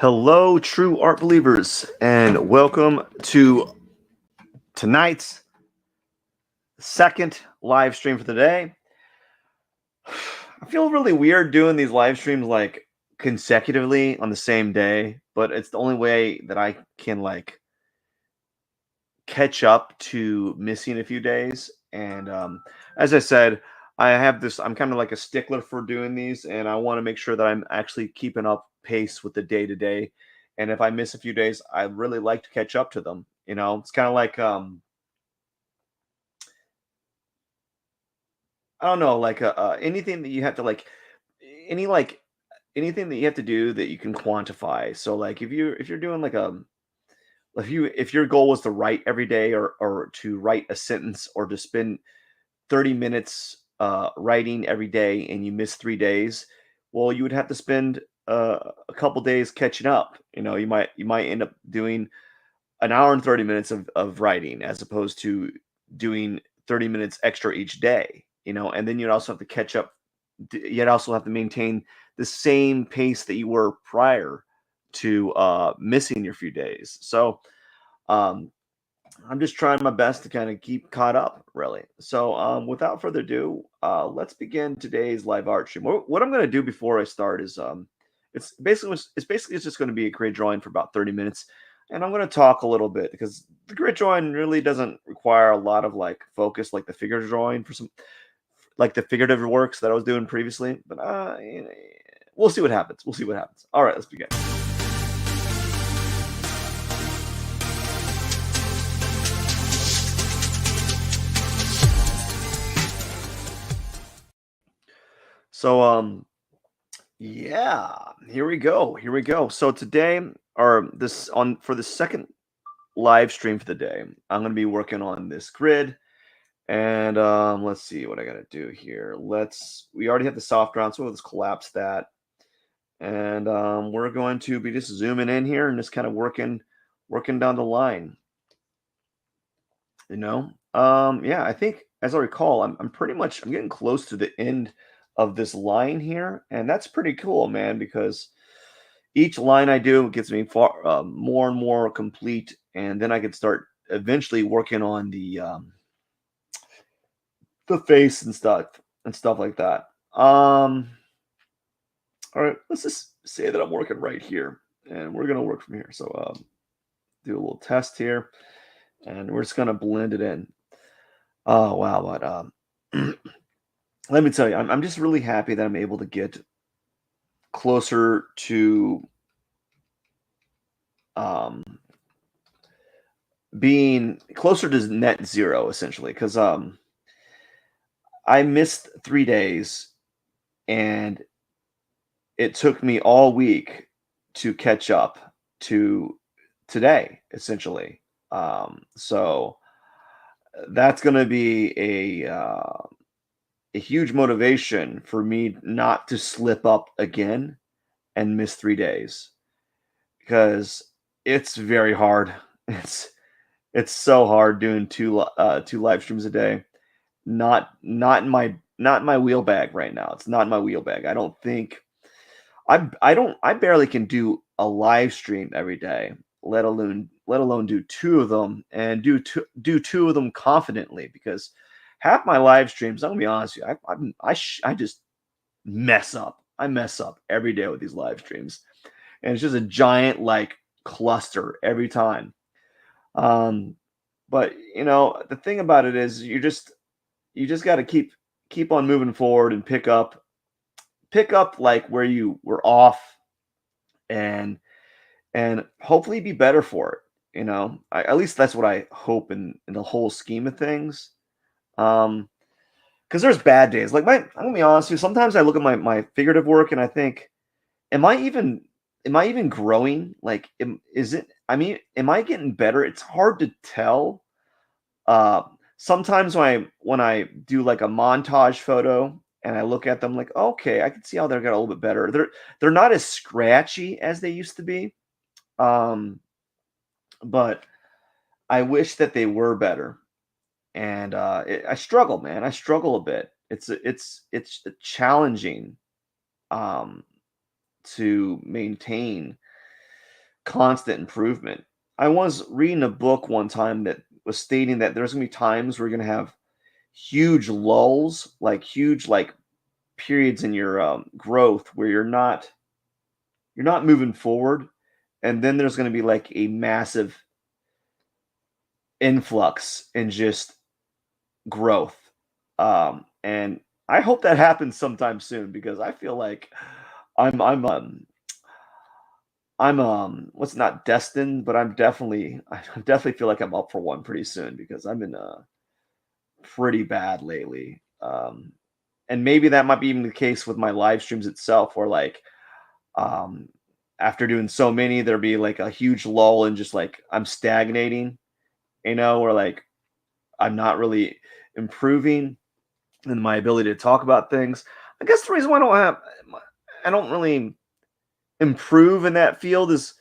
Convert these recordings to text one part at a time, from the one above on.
Hello, true art believers, and welcome to tonight's second live stream for the day. I feel really weird doing these live streams like consecutively on the same day, but it's the only way that I can like catch up to missing a few days. And as I said, I'm kind of like a stickler for doing these, and I want to make sure that I'm actually keeping up pace with the day to day. And if I miss a few days, I really like to catch up to them. It's kind of like I don't know, like anything that you have to any like anything that you have to do that you can quantify. So like if you're doing like if your goal was to write every day or to write a sentence or to spend 30 minutes writing every day and you miss 3 days, well, you would have to spend a couple days catching up. You might end up doing an hour and 30 minutes of writing as opposed to doing 30 minutes extra each day, and then you'd also have to catch up. You'd also have to maintain the same pace that you were prior to missing your few days. So um, I'm just trying my best to kind of keep caught up, really. So, without further ado, let's begin today's live art stream. What I'm going to do before I start is, it's basically just going to be a grid drawing for about 30 minutes, and I'm going to talk a little bit because the grid drawing really doesn't require a lot of like focus, like the figure drawing for some, like the figurative works that I was doing previously. But we'll see what happens. We'll see what happens. All right, let's begin. So, yeah, here we go. Here we go. So today, or this on for the second live stream for the day, I'm going to be working on this grid. And let's see what I got to do here. We already have the soft ground, so let's collapse that. And we're going to be just zooming in here and just kind of working down the line. Yeah, I think as I recall, I'm getting close to the end of this line here, and that's pretty cool, man, because each line I do gets me far more and more complete, and then I can start eventually working on the face and stuff like that. All right, let's just say that I'm working right here, and we're gonna work from here. So do a little test here, and we're just gonna blend it in. Oh wow, but let me tell you, I'm just really happy that I'm able to get closer to um being closer to net zero essentially because I missed 3 days and it took me all week to catch up to today essentially. So that's going to be a huge motivation for me not to slip up again and miss 3 days because it's very hard. It's so hard doing two live streams a day. Not in my wheel bag right now. It's not in my wheel bag. I don't think I barely can do a live stream every day, let alone do two of them and do two of them confidently because half my live streams, I'm gonna be honest with you, I just mess up. I mess up every day with these live streams, and it's just a giant like cluster every time. Um, but the thing about it is you just got to keep on moving forward and pick up like where you were off and hopefully be better for it. At least that's what I hope in the whole scheme of things. Because there's bad days. Like I'm gonna be honest with you. Sometimes I look at my figurative work and I think, am I even growing? Like, is it? I mean, am I getting better? It's hard to tell. Uh, Sometimes when I do like a montage photo and I look at them like, okay, I can see how they're getting a little bit better. They're not as scratchy as they used to be. Um, but I wish that they were better. And I struggle, man. I struggle a bit. It's challenging um, to maintain. constant improvement. I was reading a book one time that was stating that there's gonna be times where you're gonna have huge lulls, like huge like periods in your growth where you're not moving forward, and then there's gonna be like a massive influx in just growth. And I hope that happens sometime soon because I feel like I'm I'm um what's not destined, but I definitely feel like I'm up for one pretty soon because I've been pretty bad lately. And maybe that might be even the case with my live streams itself, where like um after doing so many, there'll be like a huge lull and just like I'm stagnating, or like I'm not really improving in my ability to talk about things. I guess the reason why I don't really improve in that field is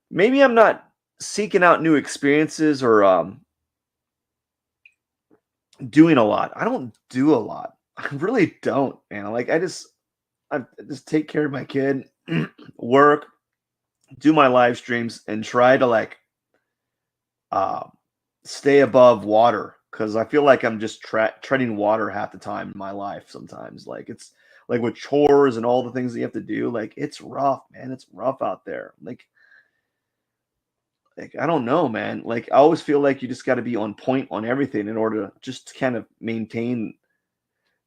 maybe I'm not seeking out new experiences or doing a lot. I don't do a lot. I really don't, man. Like I just take care of my kid, work, do my live streams, and try to like uh, stay above water because I feel like I'm just treading water half the time in my life. Sometimes, like it's like with chores and all the things that you have to do. Like it's rough, man. It's rough out there. Like I don't know, man. Like I always feel like you just got to be on point on everything in order to just kind of maintain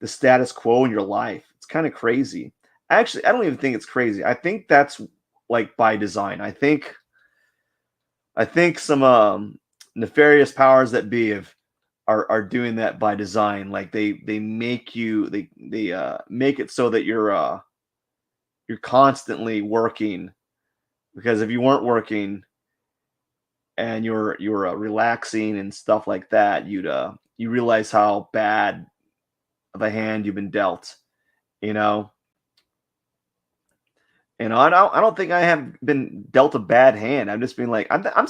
the status quo in your life. It's kind of crazy. Actually, I don't even think it's crazy. I think that's like by design. I think some nefarious powers that be are doing that by design. Like they make you they make it so that you're constantly working because if you weren't working and you're relaxing and stuff like that, you realize how bad of a hand you've been dealt, you know. I don't think I have been dealt a bad hand. I'm just being like I'm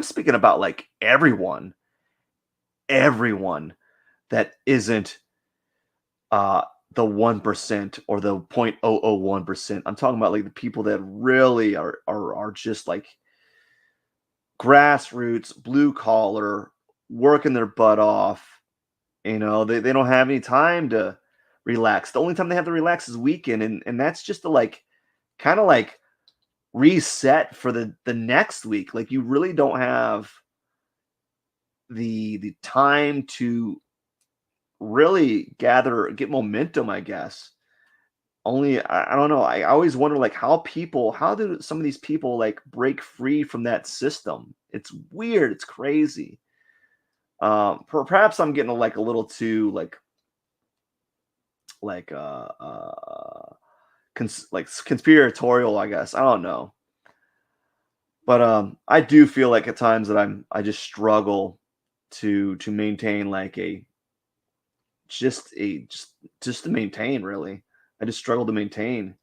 speaking about like everyone that isn't uh the 1% or the 0.001%. I'm talking about like the people that really are just like grassroots, blue collar, working their butt off. They don't have any time to relax. The only time they have to relax is weekend, and that's just to like kind of like reset for the next week. Like you really don't have the time to really get momentum, I guess. Only I don't know. I always wonder like how do some of these people like break free from that system? It's weird, it's crazy. Perhaps I'm getting like a little too like like conspiratorial, I guess. I don't know. But I do feel like at times that I just struggle to maintain like just to maintain really. I just struggle to maintain,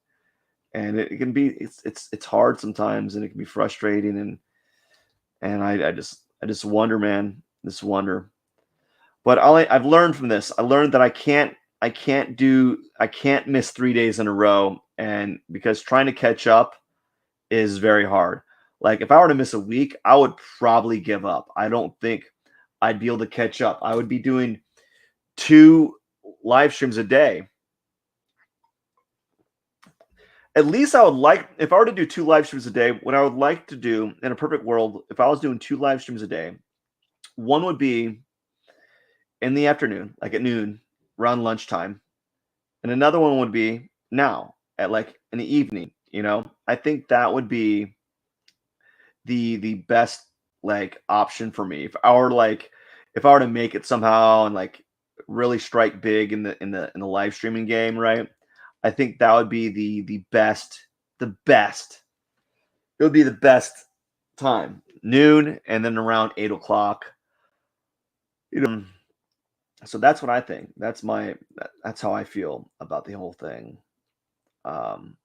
and it can be it's hard sometimes, and it can be frustrating, and I just wonder, man, just wonder. But I've learned from this. I learned that I can't miss 3 days in a row, and because trying to catch up is very hard. Like if I were to miss a week, I would probably give up. I don't think I'd be able to catch up. I would be doing two live streams a day. At least I would like if I were to do two live streams a day, what I would like to do in a perfect world, if I was doing two live streams a day, one would be in the afternoon, like at noon, around lunchtime, and another one would be now at like in the evening, I think that would be the best like option for me. If I were to make it somehow and like really strike big in the live streaming game, right? I think that would be the best, the best. It would be the best time, noon, and then around 8 o'clock. You know, so that's what I think. That's how I feel about the whole thing. Um,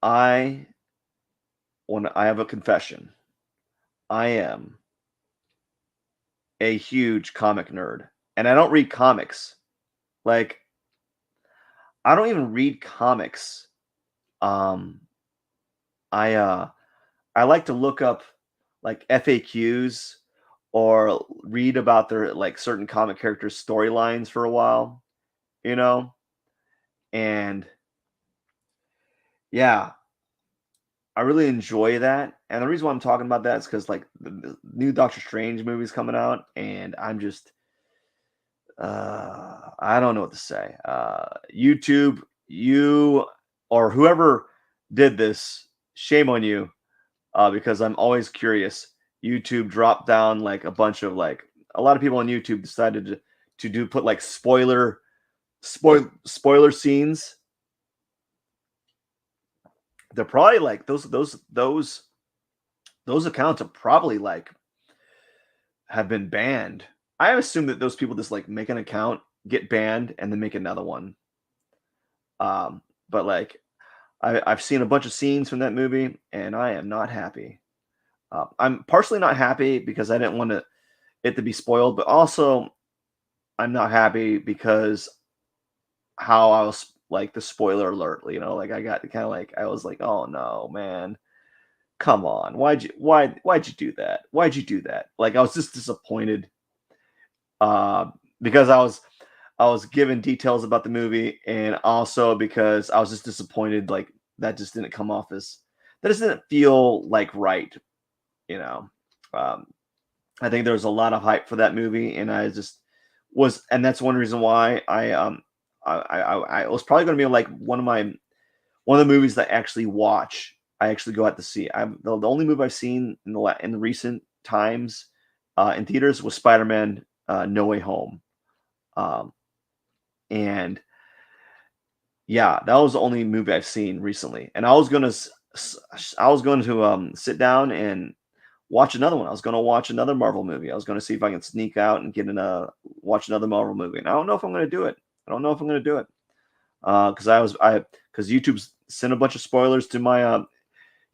I when I have a confession, I am a huge comic nerd, and I don't read comics. Like I don't even read comics. Um, I I like to look up like FAQs or read about their like certain comic characters' storylines for a while, you know? And yeah, I really enjoy that. And the reason why I'm talking about that is because like the new Doctor Strange movie's coming out, and I'm just I don't know what to say. YouTube, you or whoever did this, shame on you, because I'm always curious. YouTube dropped down like a bunch of like a lot of people on YouTube decided to do put like spoiler scenes. They're probably like those accounts are probably like have been banned. I assume that those people just like make an account, get banned, and then make another one. But like I've seen a bunch of scenes from that movie, and I am not happy. I'm partially not happy because I didn't want it to be spoiled, but also I'm not happy because how I was like the spoiler alert. Like I got kind of like I was like, oh no, man, come on, why'd you do that? Why'd you do that? Like I was just disappointed uh, because I was given details about the movie, and also because I was just disappointed. Like that just didn't come off as that just didn't feel like right. You know, um, I think there was a lot of hype for that movie, and I just was, and that's one reason why I was probably going to be like one of the movies that I actually watch. I actually go out to see. The only movie I've seen in the recent times in theaters was Spider-Man No Way Home. Um, and yeah, that was the only movie I've seen recently. And I was going to sit down and watch another one. I was going to watch another Marvel movie. I was going to see if I can sneak out and get in a watch another Marvel movie. And I don't know if I'm going to do it. I don't know if I'm going to do it because because YouTube sent a bunch of spoilers to my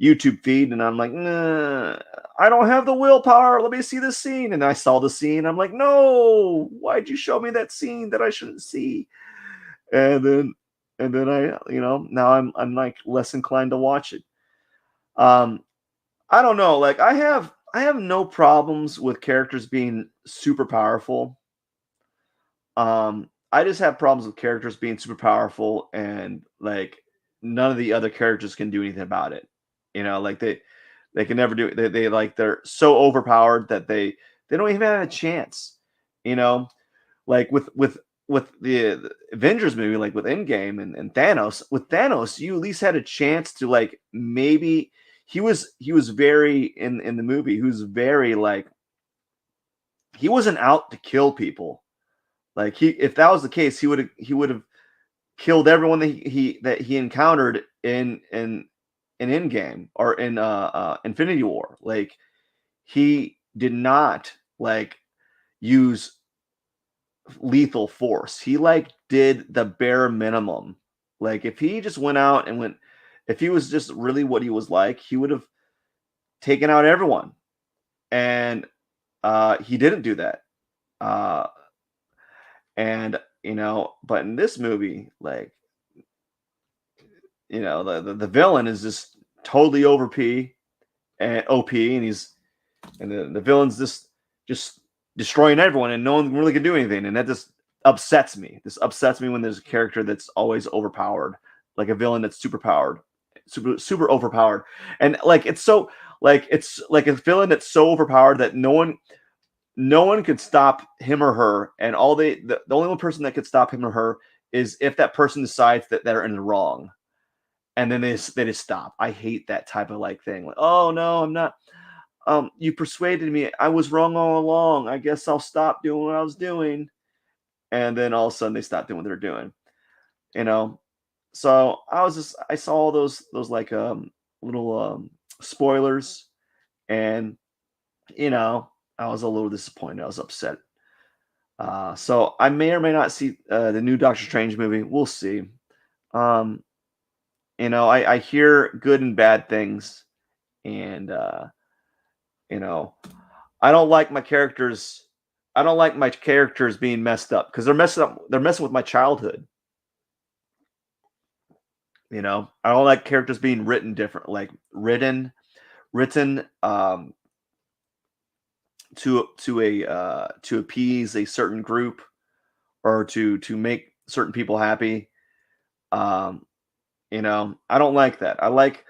YouTube feed, and I'm like, nah, I don't have the willpower. Let me see this scene. And I saw the scene. I'm like, no, why'd you show me that scene that I shouldn't see? And then I, now I'm like less inclined to watch it. Um, I don't know. Like I have no problems with characters being super powerful. I just have problems with characters being super powerful and like none of the other characters can do anything about it. Like they can never do it. They like they're so overpowered that they don't even have a chance. You know, like with the Avengers movie, like with Endgame and Thanos. With Thanos, you at least had a chance to like maybe he was very in the movie. He was very like he wasn't out to kill people. Like he if that was the case, he would have killed everyone that he encountered in Endgame or in Infinity War. Like he did not like use lethal force. He like did the bare minimum. Like if he just went out and went if he was just really what he was like, he would have taken out everyone. And he didn't do that. Uh and but in this movie, like the villain is just totally over P and OP, and the villain's just destroying everyone, and no one really can do anything, and that just upsets me. This upsets me when there's a character that's always overpowered, like a villain that's super powered, super overpowered, and like it's like a villain that's so overpowered that no one could stop him or her, and the only one person that could stop him or her is if that person decides that they're in the wrong, and then they just stop. I hate that type of like thing. Like, oh no, I'm not. You persuaded me. I was wrong all along. I guess I'll stop doing what I was doing. And then all of a sudden they stop doing what they're doing. You know. So I saw all those like little spoilers, and I was a little disappointed. I was upset. So I may or may not see the new Doctor Strange movie. We'll see. Um, I hear good and bad things, and you know, I don't like my characters. I don't like my characters being messed up because they're messing up. They're messing with my childhood. I don't like characters being written different, like written to appease a certain group or to make certain people happy. Um, I don't like that. I like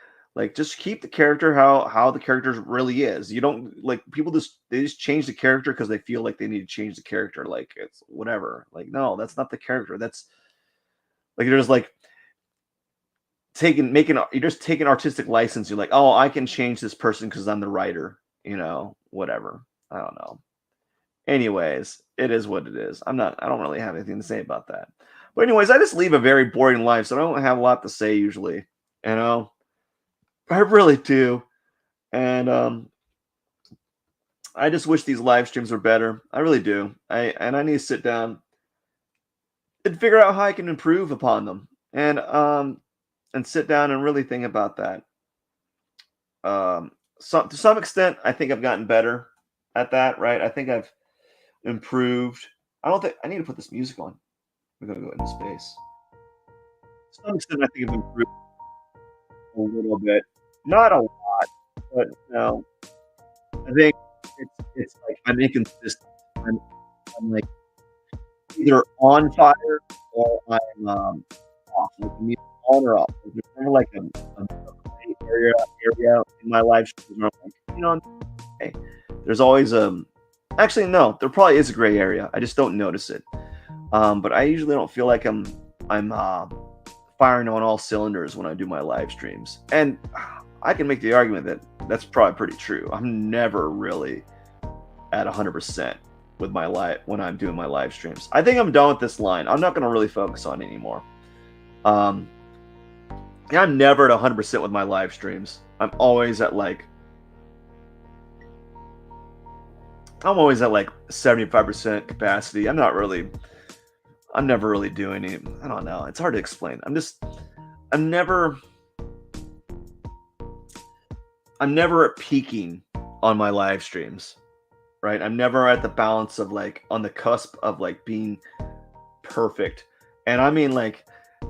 just keep the character how the character really is. You don't like people just change the character because they feel like they need to change the character. Like it's whatever. Like no, that's not the character. That's like you're just like you're just taking artistic license. You're like, oh, I can change this person because I'm the writer. Whatever. I don't know. Anyways, it is what it is. I don't really have anything to say about that. But anyways, I just leave a very boring life, so I don't have a lot to say usually. You know, I really do. And I just wish these live streams were better. I really do. I need to sit down and figure out how I can improve upon them. And sit down and really think about that. To some extent, I think I've gotten better at that, right? I think I've improved. I don't think I need to put this music on. We're gonna go into space. To some extent, I think I've improved a little bit. Not a lot, but I think it's like I'm inconsistent. I'm like either on fire or I'm off. Like I'm either on or off. Like, there's never like a gray area in my life streams where I'm like, okay. There's always actually no, there probably is a gray area. I just don't notice it. But I usually don't feel like I'm firing on all cylinders when I do my live streams. And I can make the argument that that's probably pretty true. I'm never really at 100% with my live when I'm doing my live streams. I think I'm done with this line. I'm not going to really focus on it anymore. Yeah, I'm never at 100% with my live streams. I'm always at like 75% capacity. I'm never really doing it. I don't know. It's hard to explain. I'm never at peaking on my live streams, right? I'm never at the balance of like on the cusp of like being perfect. And I mean like,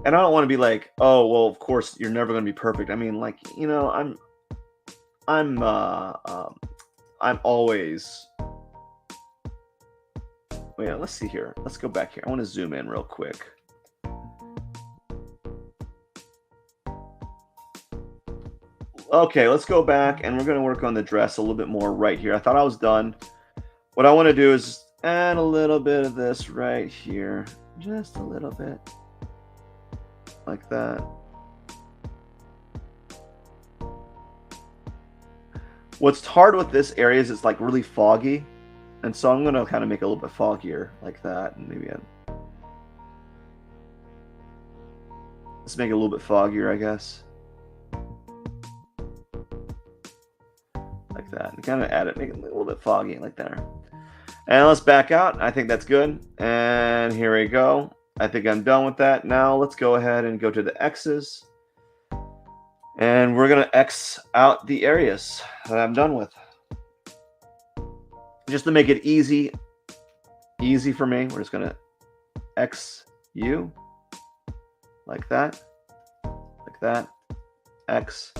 and I don't want to be like, oh, well, of course you're never going to be perfect. I mean like, I'm, I'm always, yeah, let's see here. Let's go back here. I want to zoom in real quick. Okay, let's go back and we're going to work on the dress a little bit more right here. I thought I was done. What I want to do is add a little bit of this right here. Just a little bit. Like that. What's hard with this area is it's like really foggy. And so I'm going to kind of make it a little bit foggier like that. And maybe let's make it a little bit foggier, I guess. Like that. And kind of add it, make it a little bit foggy like that. And let's back out. I think that's good. And here we go. I think I'm done with that. Now let's go ahead and go to the X's. And we're going to X out the areas that I'm done with. Just to make it easy for me, we're just going to X U like that, X,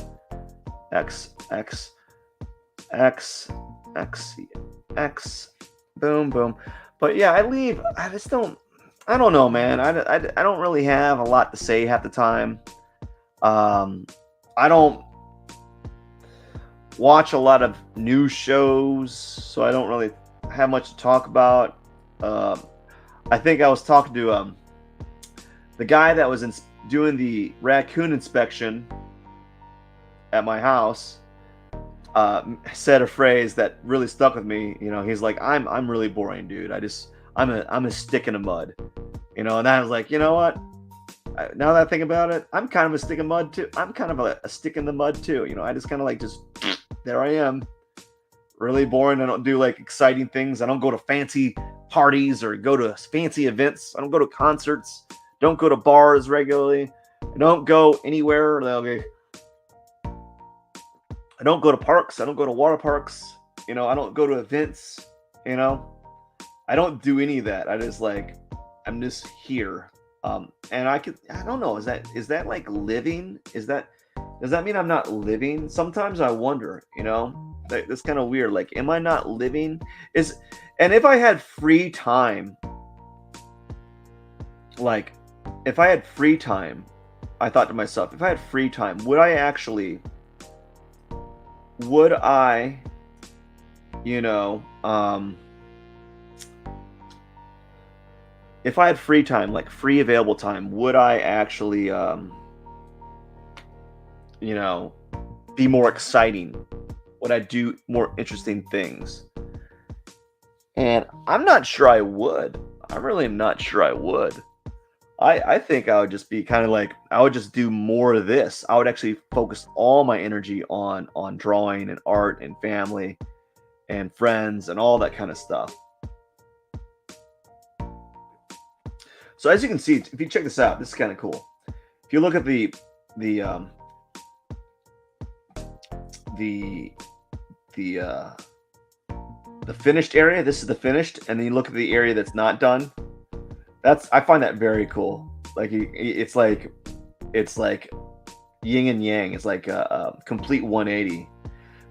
X, X, X, X, X, boom, boom. But yeah, I don't know, man. I don't really have a lot to say half the time. I don't watch a lot of news shows, so I don't really have much to talk about. I think I was talking to the guy that was doing the raccoon inspection at my house. Said a phrase that really stuck with me. He's like, "I'm really boring, dude. I'm a stick in the mud." And I was like, you know what? Now that I think about it, I'm kind of a stick in mud too. I'm kind of a stick in the mud too. I just kind of like there I am. Really boring. I don't do like exciting things. I don't go to fancy parties or go to fancy events. I don't go to concerts. Don't go to bars regularly. I don't go anywhere. I don't go to parks. I don't go to water parks. I don't go to events. I don't do any of that. I'm just here. And I don't know, is that like living? Does that mean I'm not living? Sometimes I wonder, that's kind of weird. Like, am I not living? Is and if I had free time, like if I had free time, I thought to myself, if I had free time, would I, you know, if I had free time, like free available time, would I actually, you know, be more exciting? Would I do more interesting things? And I'm not sure I would. I really am not sure I would. I think I would just be kind of like I would just do more of this. I would actually focus all my energy on drawing and art and family and friends and all that kind of stuff. So as you can see, if you check this out, this is kind of cool. If you look at the the the uh, the finished area, this is the finished, and then you look at the area that's not done. I find that very cool. Like it's like yin and yang. It's like a complete 180.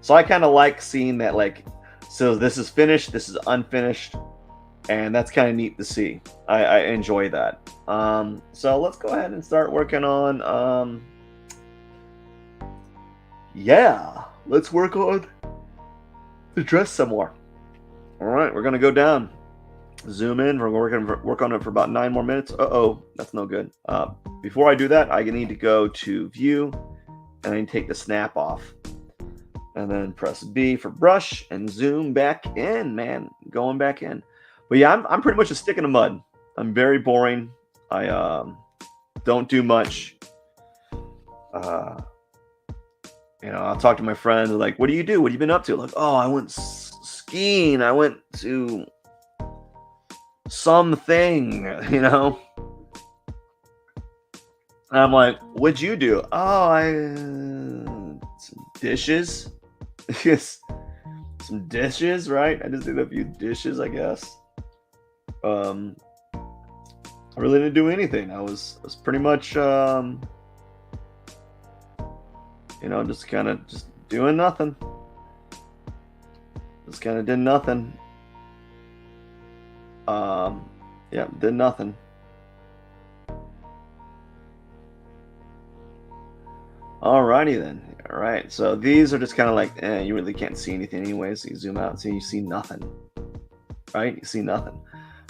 So I kind of like seeing that. Like, so this is finished, this is unfinished, and that's kind of neat to see. I enjoy that. So let's go ahead and start working on. Yeah, let's work on the dress some more. All right, we're gonna go down. Zoom in. We're work on it for about 9 more minutes. That's no good. Before I do that, I need to go to view, and I need to take the snap off, and then press B for brush and zoom back in. Man, going back in. But yeah, I'm pretty much a stick in the mud. I'm very boring. I don't do much. I'll talk to my friends. Like, what do you do? What have you been up to? Like, oh, I went skiing. I went to something, And I'm like, what'd you do? Oh, some dishes. Yes, some dishes, right? I just did a few dishes, I guess. I really didn't do anything. I was pretty much, just kind of just doing nothing. Just kind of did nothing. Yeah, did nothing. Alrighty then. All right, so these are just kind of like, you really can't see anything anyway. So you zoom out, so you see nothing, right? You see nothing.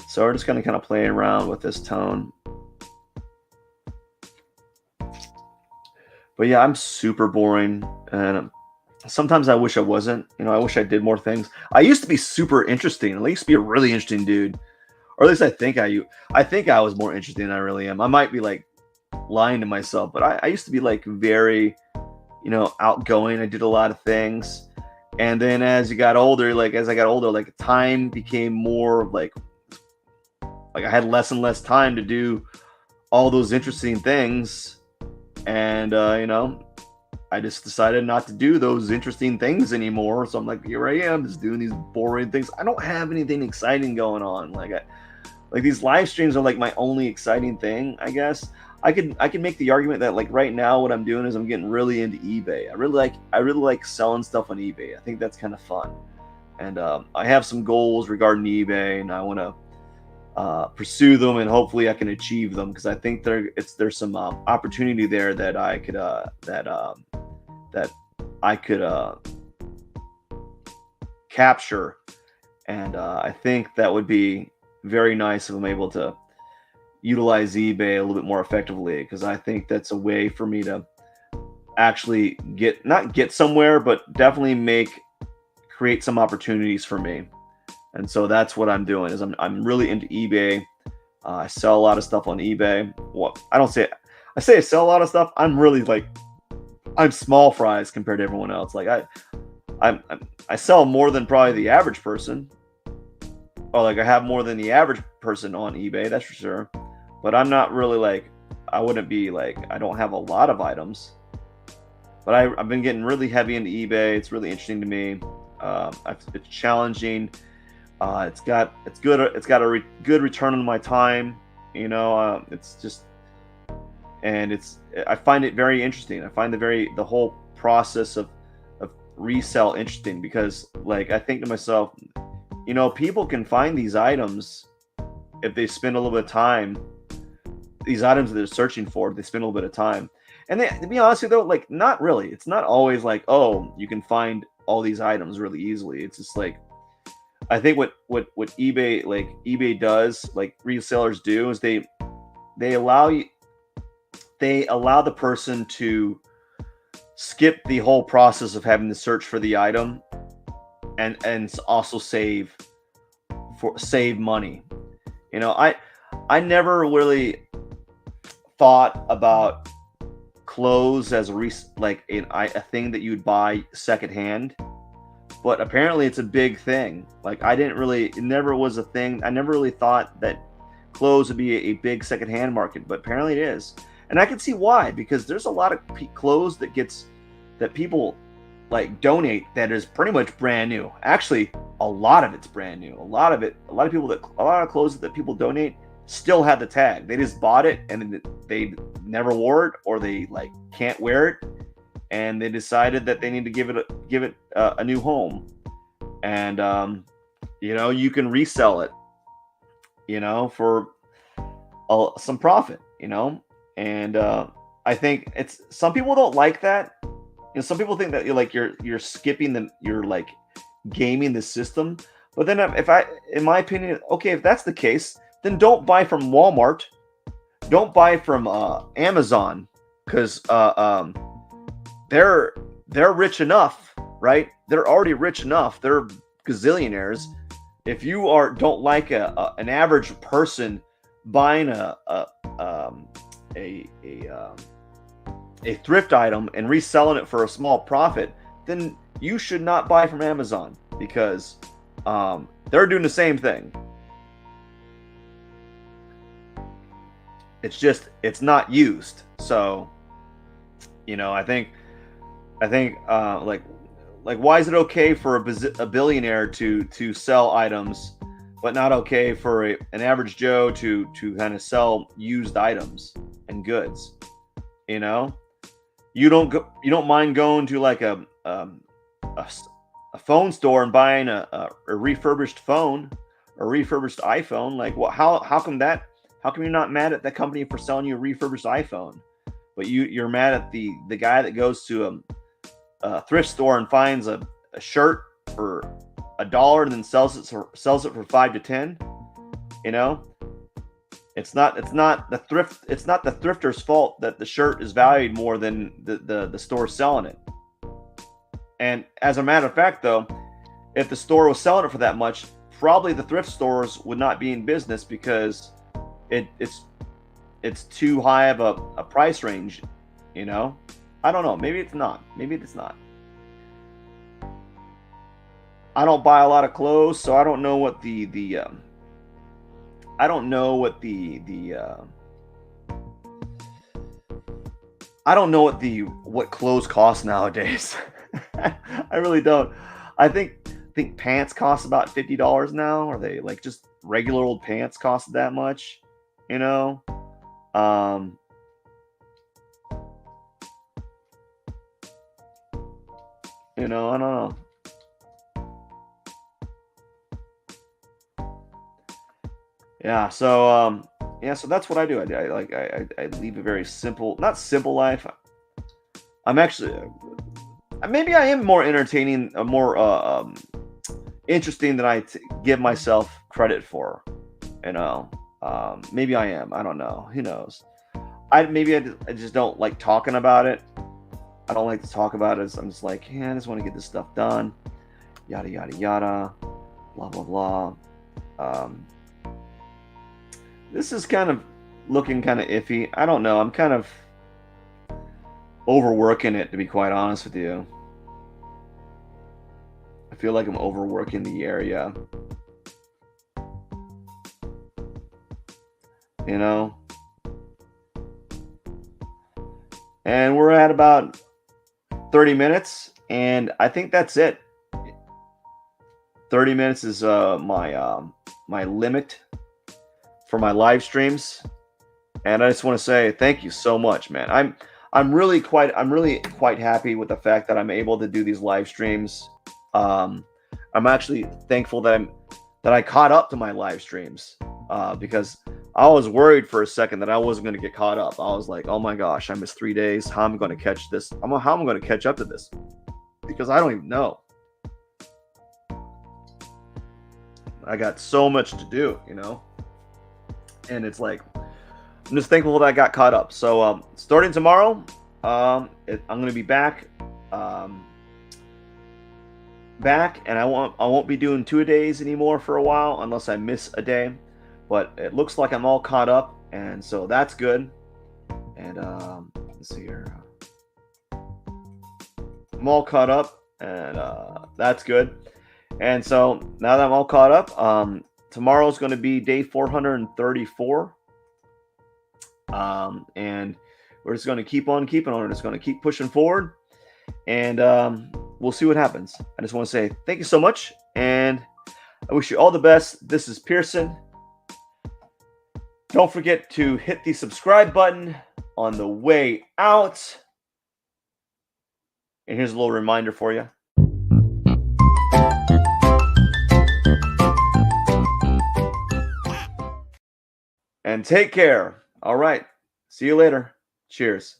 So we're just gonna kind of play around with this tone. But yeah, I'm super boring, and sometimes I wish I wasn't. I wish I did more things. I used to be super interesting. I used to be a really interesting dude. Or at least I think I was more interesting than I really am. I might be like lying to myself, but I used to be like very, outgoing. I did a lot of things. And then as I got older, like time became more like I had less and less time to do all those interesting things. And I just decided not to do those interesting things anymore. So I'm like, here I am, just doing these boring things. I don't have anything exciting going on. Like these live streams are like my only exciting thing, I guess. I could make the argument that like right now what I'm doing is I'm getting really into eBay. I really like selling stuff on eBay. I think that's kind of fun. And I have some goals regarding eBay, and I want to pursue them, and hopefully I can achieve them, because I think there's some opportunity there that I could capture, and I think that would be very nice if I'm able to utilize eBay a little bit more effectively, because I think that's a way for me to actually not get somewhere, but definitely create some opportunities for me. And so that's what I'm doing. Is I'm really into eBay. I sell a lot of stuff on eBay. Well, I say I sell a lot of stuff. I'm small fries compared to everyone else. Like I sell more than probably the average person. Or like I have more than the average person on eBay, that's for sure. But I'm not really I wouldn't be I don't have a lot of items. But I've been getting really heavy into eBay. It's really interesting to me. It's challenging. It's got a good return on my time. It's just, and it's I find it very interesting. I find the whole process of resell interesting because like I think to myself, people can find these items if they spend a little bit of time. These items that they're searching for, if they spend a little bit of time. And to be honest with you, though, like not really. It's not always like, oh, you can find all these items really easily. It's just like I think what eBay does, like resellers do, is they allow you they allow the person to skip the whole process of having to search for the item and also save money. I never really thought about clothes as a thing that you'd buy secondhand, but apparently it's a big thing. Like it never was a thing. I never really thought that clothes would be a big secondhand market, but apparently it is. And I can see why, because there's a lot of clothes that people like donate that is pretty much brand new. Actually, a lot of it's brand new. A lot of clothes that people donate still have the tag. They just bought it and they never wore it, or they like can't wear it, and they decided that they need to give it a new home. And you can resell it, for some profit, and I think it's some people don't like that. Some people think that you're skipping you're like gaming the system. But then in my opinion, okay, if that's the case, then don't buy from Walmart, don't buy from Amazon, because they're rich enough, right? They're already rich enough. They're gazillionaires. If you don't like an average person buying a thrift item and reselling it for a small profit, then you should not buy from Amazon, because they're doing the same thing. It's not used. So, I think like why is it okay for a billionaire to sell items, but not okay for an average Joe to kind of sell used items and goods? You don't mind going to like a phone store and buying a refurbished phone, a refurbished iPhone. Like, what? How come that? How come you're not mad at that company for selling you a refurbished iPhone, but you're mad at the guy that goes to a thrift store and finds a shirt for $1 and then sells it for $5 to $10? It's not the thrifter's fault that the shirt is valued more than the store selling it. And as a matter of fact, though, if the store was selling it for that much, probably the thrift stores would not be in business, because it's too high of a price range. I don't know. Maybe it's not. I don't buy a lot of clothes, so I don't know what I don't know what what clothes cost nowadays. I really don't. I think pants cost about $50 now. Are they like just regular old pants cost that much? Um, I don't know. Yeah, so that's what I do. I leave a very simple, not simple life. I'm actually maybe I am more entertaining, more interesting than give myself credit for. Maybe I am. I don't know. Who knows? I just don't like talking about it. I don't like to talk about it. I'm just like, yeah, I just want to get this stuff done. Yada yada yada. Blah blah blah. Um, this is kind of looking kind of iffy. I don't know. I'm kind of overworking it, to be quite honest with you. I feel like I'm overworking the area. And we're at about 30 minutes, and I think that's it. 30 minutes is my limit for my live streams, and I just want to say thank you so much, man. I'm really quite happy with the fact that I'm able to do these live streams. Um, I'm actually thankful that I caught up to my live streams because I was worried for a second that I wasn't going to get caught up. I was like, oh my gosh, I missed 3 days. How am I going to catch this? How am I going to catch up to this? Because I don't even know. I got so much to do, and it's like I'm just thankful that I got caught up. So starting tomorrow, I'm going to be back, and I won't be doing 2 days anymore for a while unless I miss a day. But it looks like I'm all caught up, and so that's good. And let's see here. I'm all caught up, and that's good. And so now that I'm all caught up, tomorrow's going to be day 434. And we're just going to keep on keeping on. We're just going to keep pushing forward, and we'll see what happens. I just want to say thank you so much, and I wish you all the best. This is Pierson. Don't forget to hit the subscribe button on the way out. And here's a little reminder for you. And take care. All right. See you later. Cheers.